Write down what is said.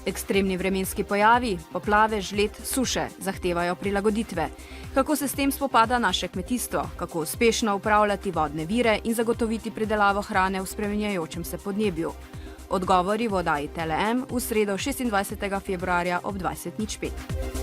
Ekstremni vremenski pojavi, poplave, žled, suše zahtevajo prilagoditve. Kako se s tem spopada naše kmetijstvo? Kako uspešno upravljati vodne vire in zagotoviti pridelavo hrane v spreminjajočem se podnebju? Odgovori v oddaji Tele M v sredo 26. februarja ob 20:05.